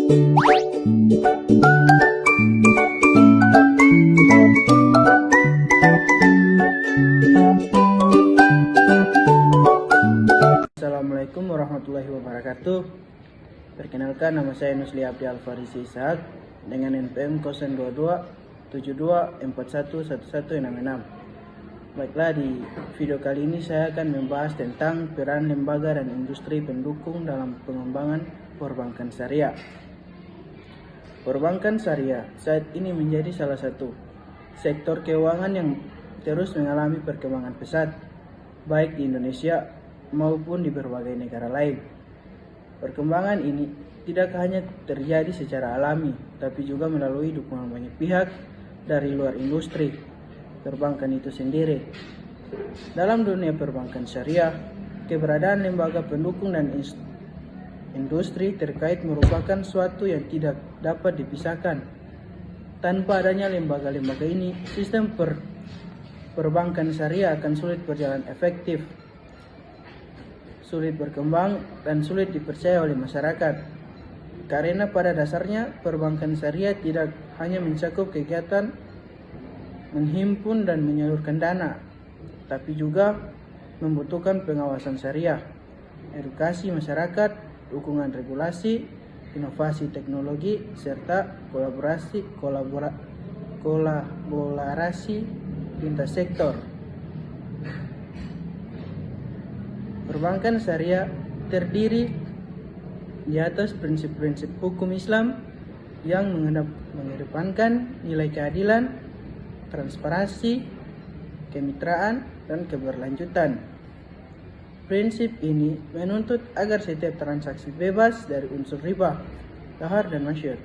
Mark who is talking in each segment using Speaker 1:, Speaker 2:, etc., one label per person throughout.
Speaker 1: Assalamualaikum warahmatullahi wabarakatuh. Perkenalkan, nama saya Nusli Abdi Alfarisi Ishak dengan NPM 022 72 41 1166. Baiklah, di video kali ini saya akan membahas tentang peran lembaga dan industri pendukung dalam pengembangan perbankan syariah. Perbankan syariah saat ini menjadi salah satu sektor keuangan yang terus mengalami perkembangan pesat, baik di Indonesia maupun di berbagai negara lain. Perkembangan ini tidak hanya terjadi secara alami, tapi juga melalui dukungan banyak pihak dari luar industri perbankan itu sendiri. Dalam dunia perbankan syariah, keberadaan lembaga pendukung dan industri terkait merupakan suatu yang tidak dapat dipisahkan. Tanpa adanya lembaga-lembaga ini, sistem perbankan syariah akan sulit berjalan efektif, sulit berkembang, dan sulit dipercaya oleh masyarakat. Karena pada dasarnya perbankan syariah tidak hanya mencakup kegiatan menghimpun dan menyalurkan dana, tapi juga membutuhkan pengawasan syariah, edukasi masyarakat, dukungan regulasi, inovasi teknologi, serta kolaborasi lintas sektor. Perbankan syariah terdiri di atas prinsip-prinsip hukum Islam yang mengedepankan nilai keadilan, transparansi, kemitraan, dan keberlanjutan. Prinsip ini menuntut agar setiap transaksi bebas dari unsur riba, dahar, dan masyur.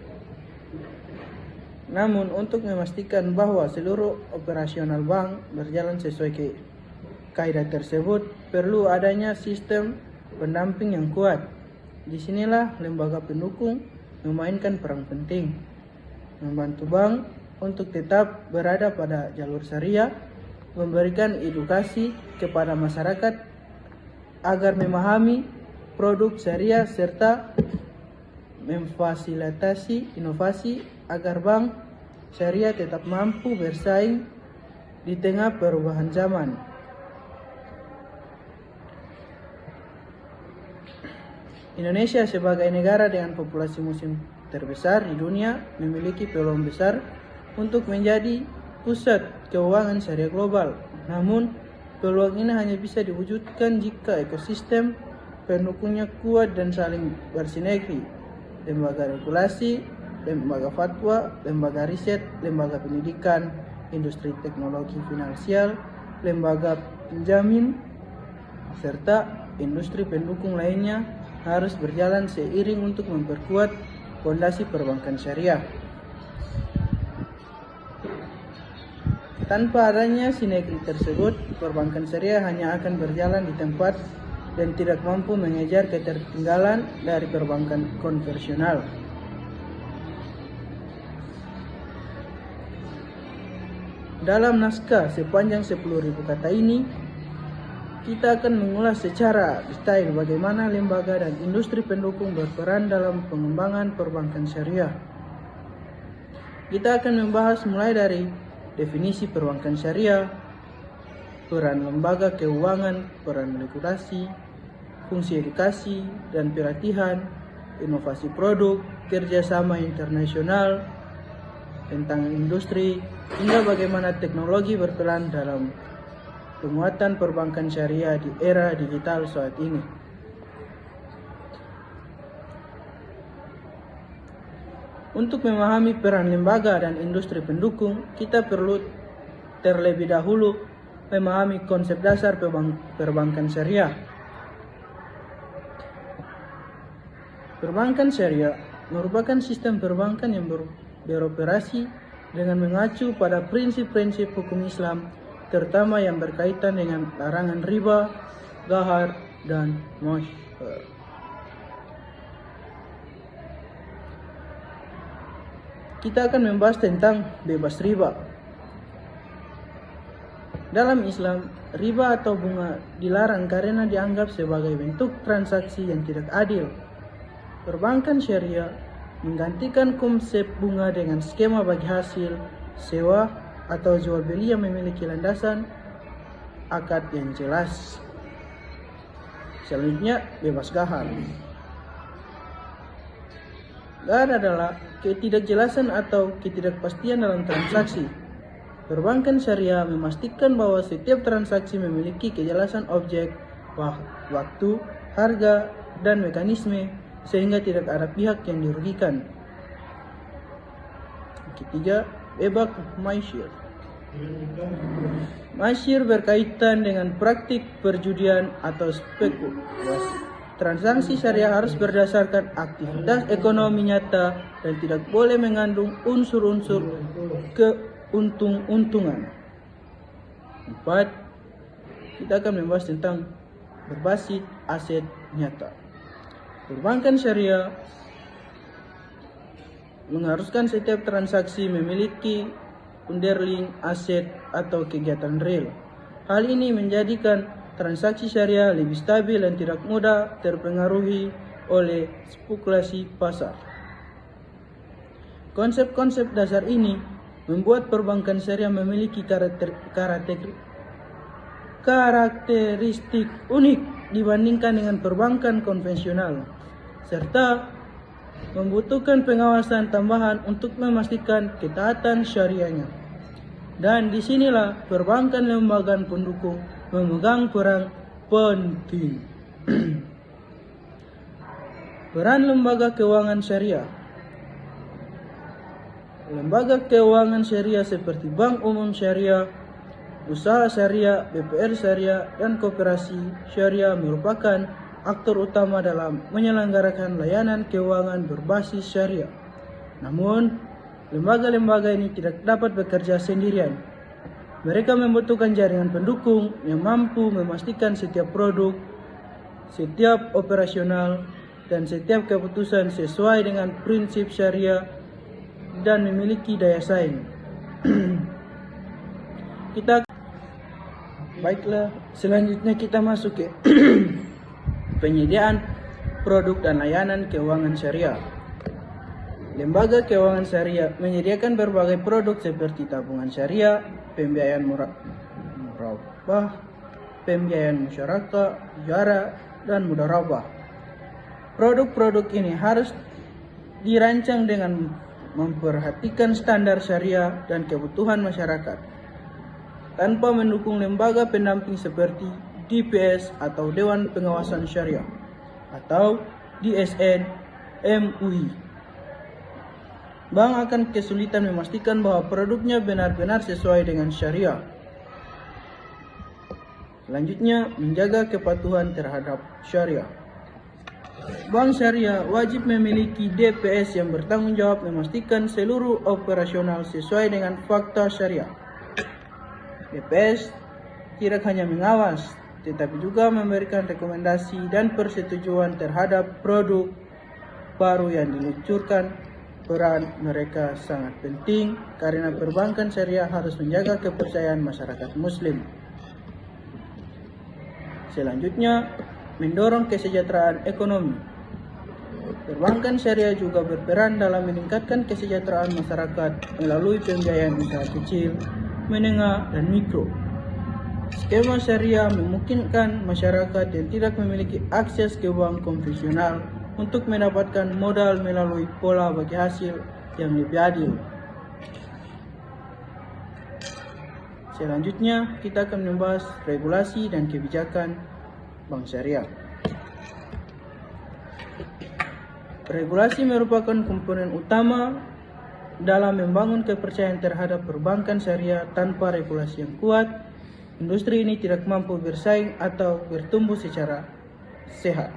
Speaker 1: Namun, untuk memastikan bahwa seluruh operasional bank berjalan sesuai kaidah tersebut, perlu adanya sistem pendamping yang kuat. Disinilah lembaga pendukung memainkan peran penting, membantu bank untuk tetap berada pada jalur syariah, memberikan edukasi kepada masyarakat agar memahami produk syariah, serta memfasilitasi inovasi agar bank syariah tetap mampu bersaing di tengah perubahan zaman. Indonesia sebagai negara dengan populasi muslim terbesar di dunia memiliki peluang besar untuk menjadi pusat keuangan syariah global. Namun, peluang ini hanya bisa diwujudkan jika ekosistem pendukungnya kuat dan saling bersinergi. Lembaga regulasi, lembaga fatwa, lembaga riset, lembaga pendidikan, industri teknologi finansial, lembaga penjamin, serta industri pendukung lainnya harus berjalan seiring untuk memperkuat fondasi perbankan syariah. Tanpa adanya sinergi tersebut, perbankan syariah hanya akan berjalan di tempat dan tidak mampu mengejar ketertinggalan dari perbankan konvensional. Dalam naskah sepanjang 10.000 kata ini, kita akan mengulas secara detail bagaimana lembaga dan industri pendukung berperan dalam pengembangan perbankan syariah. Kita akan membahas mulai dari definisi perbankan syariah, peran lembaga keuangan, peran regulasi, fungsi edukasi dan pelatihan, inovasi produk, kerjasama internasional, tentang industri, hingga bagaimana teknologi berperan dalam penguatan perbankan syariah di era digital saat ini. Untuk memahami peran lembaga dan industri pendukung, kita perlu terlebih dahulu memahami konsep dasar perbankan syariah. Perbankan syariah merupakan sistem perbankan yang beroperasi dengan mengacu pada prinsip-prinsip hukum Islam, terutama yang berkaitan dengan larangan riba, dahar, dan masyur. Kita akan membahas tentang bebas riba. Dalam Islam, riba atau bunga dilarang karena dianggap sebagai bentuk transaksi yang tidak adil. Perbankan syariah menggantikan konsep bunga dengan skema bagi hasil, sewa, atau jual beli yang memiliki landasan akad yang jelas. Selanjutnya, bebas gahar. Gahar adalah ketidakjelasan atau ketidakpastian dalam transaksi. Perbankan syariah memastikan bahwa setiap transaksi memiliki kejelasan objek, waktu, harga, dan mekanisme sehingga tidak ada pihak yang dirugikan. Ketiga, bebas masyir. Masyir berkaitan dengan praktik perjudian atau spekulasi. Transaksi syariah harus berdasarkan aktivitas ekonomi nyata dan tidak boleh mengandung unsur-unsur keuntung-untungan. 4. Kita akan membahas tentang berbasis aset nyata. Perbankan syariah mengharuskan setiap transaksi memiliki underlying aset atau kegiatan real. Hal ini menjadikan transaksi syariah lebih stabil dan tidak mudah terpengaruhi oleh spekulasi pasar. Konsep-konsep dasar ini membuat perbankan syariah memiliki karakteristik unik dibandingkan dengan perbankan konvensional, serta membutuhkan pengawasan tambahan untuk memastikan ketaatan syariahnya. Dan disinilah perbankan lembaga pendukung memegang peran penting. Peran lembaga keuangan syariah. Lembaga keuangan syariah seperti Bank Umum Syariah, Usaha Syariah, BPR Syariah, dan Koperasi Syariah merupakan aktor utama dalam menyelenggarakan layanan keuangan berbasis syariah. Namun, lembaga-lembaga ini tidak dapat bekerja sendirian. Mereka membutuhkan jaringan pendukung yang mampu memastikan setiap produk, setiap operasional, dan setiap keputusan sesuai dengan prinsip syariah dan memiliki daya saing. Baiklah, selanjutnya kita masuk ke penyediaan produk dan layanan keuangan syariah. Lembaga keuangan syariah menyediakan berbagai produk seperti tabungan syariah, pembiayaan murabah, pembiayaan musyarakah, ijara, dan mudharabah. Produk-produk ini harus dirancang dengan memperhatikan standar syariah dan kebutuhan masyarakat, tanpa mendukung lembaga pendamping seperti DPS atau Dewan Pengawasan Syariah atau DSN MUI. Bank akan kesulitan memastikan bahwa produknya benar-benar sesuai dengan syariah. Selanjutnya, menjaga kepatuhan terhadap syariah. Bank syariah wajib memiliki DPS yang bertanggung jawab memastikan seluruh operasional sesuai dengan fakta syariah. DPS tidak hanya mengawas, tetapi juga memberikan rekomendasi dan persetujuan terhadap produk baru yang diluncurkan. Peran mereka sangat penting karena perbankan syariah harus menjaga kepercayaan masyarakat muslim. Selanjutnya, mendorong kesejahteraan ekonomi. Perbankan syariah juga berperan dalam meningkatkan kesejahteraan masyarakat melalui pembiayaan usaha kecil, menengah, dan mikro. Skema syariah memungkinkan masyarakat yang tidak memiliki akses ke bank konvensional untuk mendapatkan modal melalui pola bagi hasil yang lebih adil. Selanjutnya, kita akan membahas regulasi dan kebijakan bank syariah. Regulasi merupakan komponen utama dalam membangun kepercayaan terhadap perbankan syariah. Tanpa regulasi yang kuat, industri ini tidak mampu bersaing atau bertumbuh secara sehat.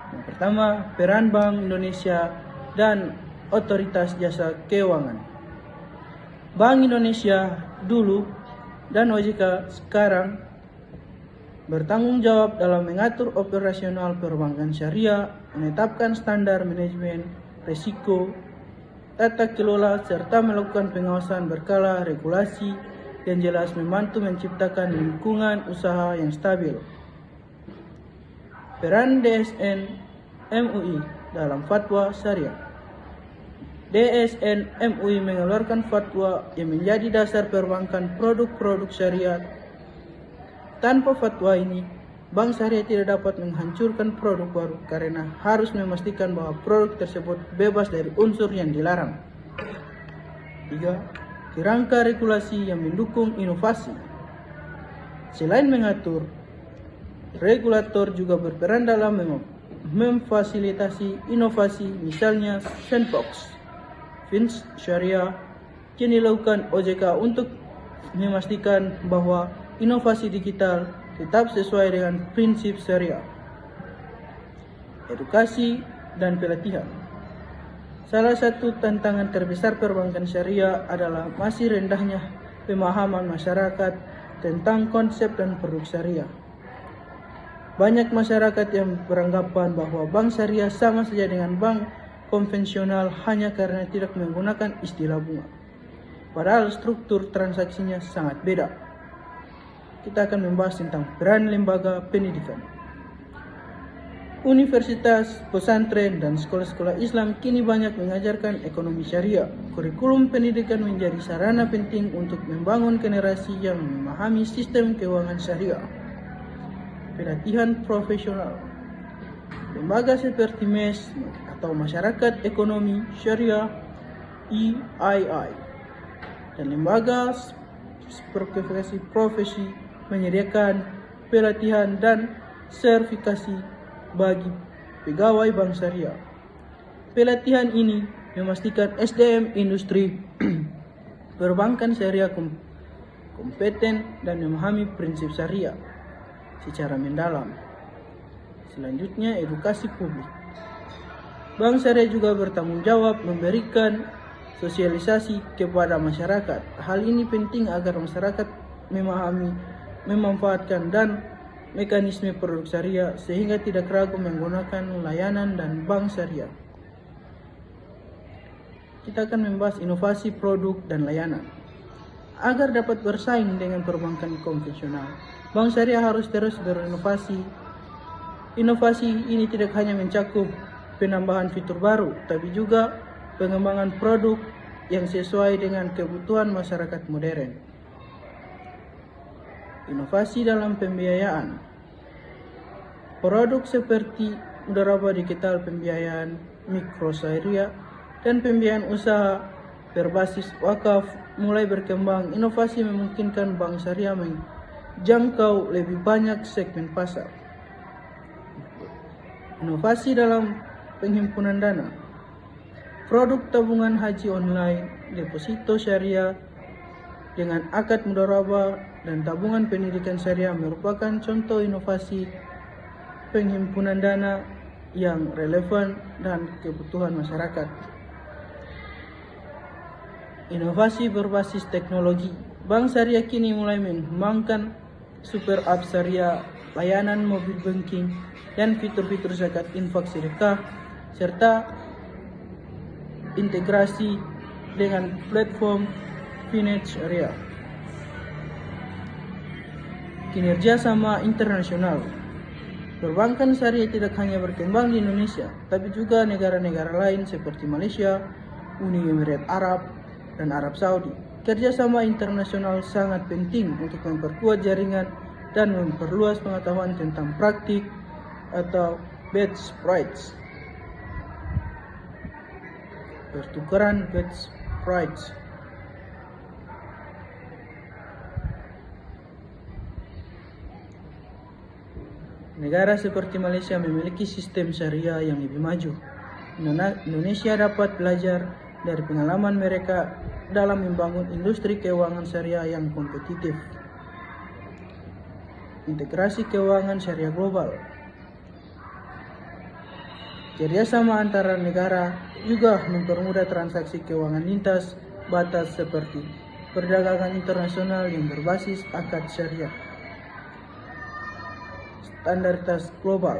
Speaker 1: Yang pertama, peran Bank Indonesia dan Otoritas Jasa Keuangan. Bank Indonesia dulu dan OJK sekarang bertanggung jawab dalam mengatur operasional perbankan syariah, menetapkan standar manajemen risiko, tata kelola, serta melakukan pengawasan berkala, regulasi dan jelas membantu menciptakan lingkungan usaha yang stabil. Peran DSN MUI dalam fatwa syariah. DSN MUI mengeluarkan fatwa yang menjadi dasar perbankan produk-produk syariah. Tanpa fatwa ini, bank syariah tidak dapat menghancurkan produk baru karena harus memastikan bahwa produk tersebut bebas dari unsur yang dilarang. 3. Kerangka regulasi yang mendukung inovasi. Selain mengatur, regulator juga berperan dalam memfasilitasi inovasi, misalnya sandbox Fins Syariah yang dilakukan OJK untuk memastikan bahwa inovasi digital tetap sesuai dengan prinsip syariah. Edukasi dan pelatihan. Salah satu tantangan terbesar perbankan syariah adalah masih rendahnya pemahaman masyarakat tentang konsep dan produk syariah. Banyak masyarakat yang beranggapan bahwa bank syariah sama saja dengan bank konvensional hanya karena tidak menggunakan istilah bunga. Padahal struktur transaksinya sangat beda. Kita akan membahas tentang peran lembaga pendidikan. Universitas, pesantren, dan sekolah-sekolah Islam kini banyak mengajarkan ekonomi syariah. Kurikulum pendidikan menjadi sarana penting untuk membangun generasi yang memahami sistem keuangan syariah. Pelatihan profesional. Lembaga seperti MES atau Masyarakat Ekonomi Syariah (EII) dan lembaga sertifikasi profesi menyediakan pelatihan dan sertifikasi bagi pegawai bank syariah. Pelatihan ini memastikan SDM industri perbankan syariah kompeten dan memahami prinsip syariah secara mendalam. Selanjutnya, edukasi publik. Bank syariah juga bertanggung jawab memberikan sosialisasi kepada masyarakat. Hal ini penting agar masyarakat memahami, memanfaatkan dan mekanisme produk syariah sehingga tidak ragu menggunakan layanan dan bank syariah. Kita akan membahas inovasi produk dan layanan. Agar dapat bersaing dengan perbankan konvensional, bank syariah harus terus berinovasi. Inovasi ini tidak hanya mencakup penambahan fitur baru, tapi juga pengembangan produk yang sesuai dengan kebutuhan masyarakat modern. Inovasi dalam pembiayaan. Produk seperti mudharabah digital, pembiayaan mikro syariah, dan pembiayaan usaha berbasis wakaf mulai berkembang. Inovasi memungkinkan bank syariah menjangkau lebih banyak segmen pasar. Inovasi dalam penghimpunan dana. Produk tabungan haji online, deposito syariah dengan akad mudharabah, dan tabungan pendidikan syariah merupakan contoh inovasi penghimpunan dana yang relevan dan kebutuhan masyarakat. Inovasi berbasis teknologi. Bank syariah kini mulai mengembangkan super app syariah, layanan mobil banking, dan fitur-fitur zakat infak sedekah, serta integrasi dengan platform finance syariah. Kinerja sama internasional. Perbankan syariah tidak hanya berkembang di Indonesia, tapi juga negara-negara lain seperti Malaysia, Uni Emirat Arab, dan Arab Saudi. Kerjasama internasional sangat penting untuk memperkuat jaringan dan memperluas pengetahuan tentang praktik atau best practice. Pertukaran best practice. Negara seperti Malaysia memiliki sistem syariah yang lebih maju. Indonesia dapat belajar dari pengalaman mereka dalam membangun industri keuangan syariah yang kompetitif. Integrasi keuangan syariah global. Kerjasama antara negara juga mempermudah transaksi keuangan lintas batas seperti perdagangan internasional yang berbasis akad syariah. Standaritas global.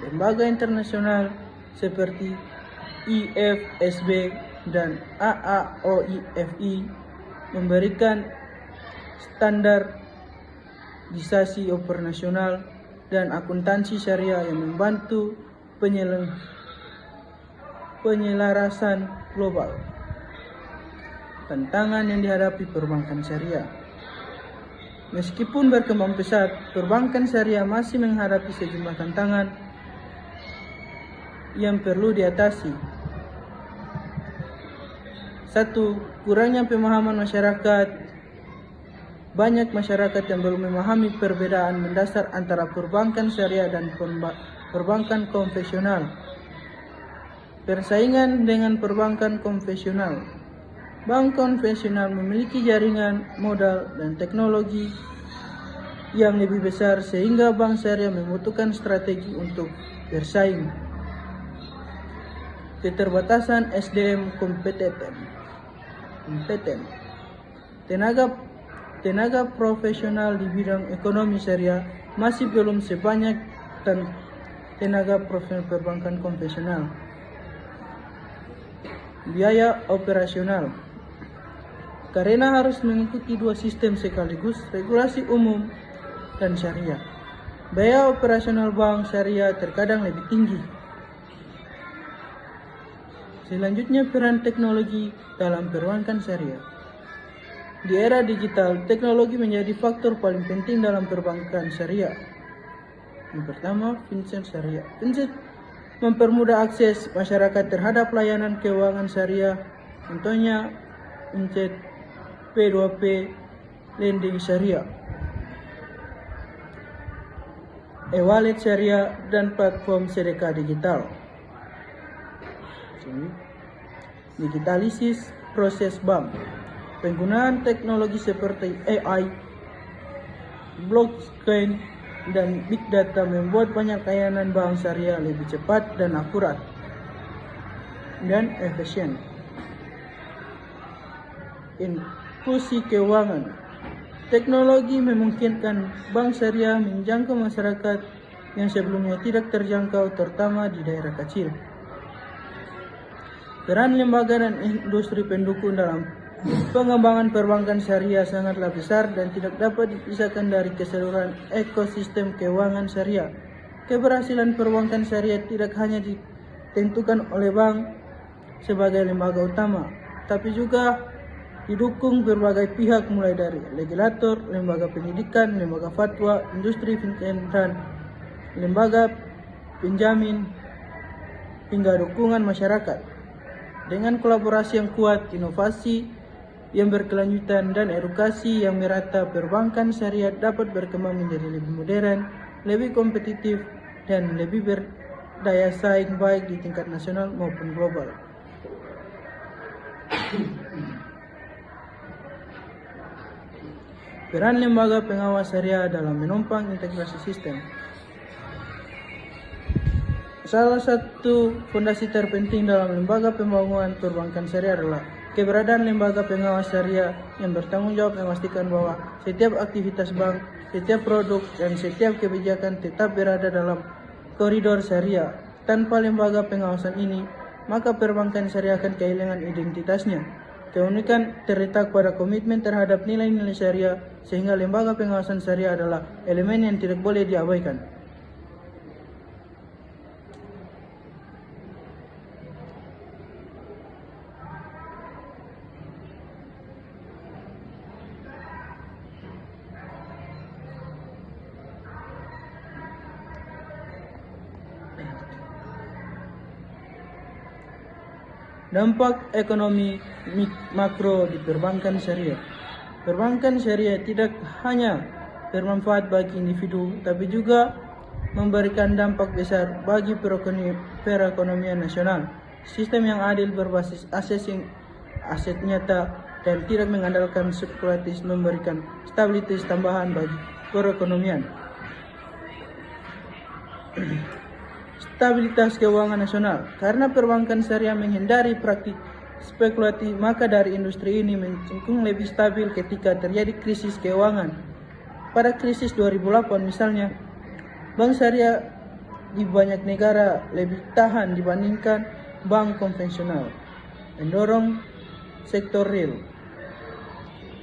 Speaker 1: Lembaga internasional seperti IFSB dan AAOIFI memberikan standarisasi operasional, dan akuntansi syariah yang membantu penyelarasan global. Tantangan yang dihadapi perbankan syariah. Meskipun berkembang pesat, perbankan syariah masih menghadapi sejumlah tantangan yang perlu diatasi. 1. Kurangnya pemahaman masyarakat. Banyak masyarakat yang belum memahami perbedaan mendasar antara perbankan syariah dan perbankan konvensional. Persaingan dengan perbankan konvensional. Bank konvensional memiliki jaringan, modal, dan teknologi yang lebih besar sehingga bank syariah membutuhkan strategi untuk bersaing. Keterbatasan SDM kompeten. Tenaga profesional di bidang ekonomi syariah masih belum sebanyak tenaga profesional perbankan konvensional. Biaya operasional. Karena harus mengikuti dua sistem sekaligus, regulasi umum dan syariah, biaya operasional bank syariah terkadang lebih tinggi. Selanjutnya, peran teknologi dalam perbankan syariah. Di era digital, teknologi menjadi faktor paling penting dalam perbankan syariah. Yang pertama, fintech syariah. Fintech mempermudah akses masyarakat terhadap layanan keuangan syariah. Contohnya, fintech P2P lending syariah, e-wallet syariah, dan platform sedekah digital. Digitalisis proses bank. Penggunaan teknologi seperti AI, blockchain, dan big data membuat banyak layanan bank syariah lebih cepat dan akurat dan efisien. Inklusi keuangan. Teknologi memungkinkan bank syariah menjangkau masyarakat yang sebelumnya tidak terjangkau, terutama di daerah kecil. Peran lembaga dan industri pendukung dalam pengembangan perbankan syariah sangatlah besar dan tidak dapat dipisahkan dari keseluruhan ekosistem keuangan syariah. Keberhasilan perbankan syariah tidak hanya ditentukan oleh bank sebagai lembaga utama, tapi juga didukung berbagai pihak mulai dari regulator, lembaga pendidikan, lembaga fatwa, industri fintech, dan lembaga penjamin hingga dukungan masyarakat. Dengan kolaborasi yang kuat, inovasi yang berkelanjutan, dan edukasi yang merata, perbankan syariah dapat berkembang menjadi lebih modern, lebih kompetitif, dan lebih berdaya saing baik di tingkat nasional maupun global. Peran lembaga pengawas syariah dalam menopang integrasi sistem. Salah satu fondasi terpenting dalam lembaga pembangunan perbankan syariah adalah keberadaan lembaga pengawas syariah yang bertanggung jawab memastikan bahwa setiap aktivitas bank, setiap produk, dan setiap kebijakan tetap berada dalam koridor syariah. Tanpa lembaga pengawasan ini, maka perbankan syariah akan kehilangan identitasnya. Keunikan terletak pada komitmen terhadap nilai-nilai syariah, sehingga lembaga pengawasan syariah adalah elemen yang tidak boleh diabaikan. Dampak ekonomi makro di perbankan syariah. Perbankan syariah tidak hanya bermanfaat bagi individu, tapi juga memberikan dampak besar bagi perekonomian nasional. Sistem yang adil berbasis aset nyata dan tidak mengandalkan spekulatif memberikan stabilitas tambahan bagi perekonomian. Stabilitas keuangan nasional. Karena perbankan syariah menghindari praktik spekulatif, maka dari industri ini cenderung lebih stabil ketika terjadi krisis keuangan. Pada krisis 2008 misalnya, bank syariah di banyak negara lebih tahan dibandingkan bank konvensional, mendorong sektor real.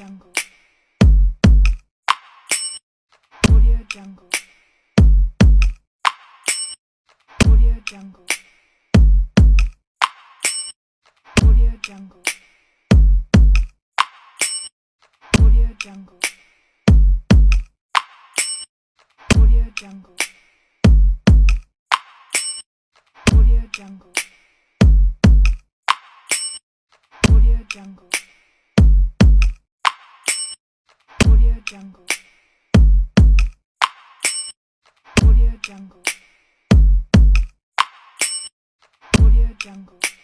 Speaker 2: Jungle. Audio Jungle. Audio Jungle. Audio Jungle. Audio Jungle. Audio Jungle. Audio Jungle. Audio Jungle. Audio Jungle. Audio Jungle. Audio Jungle.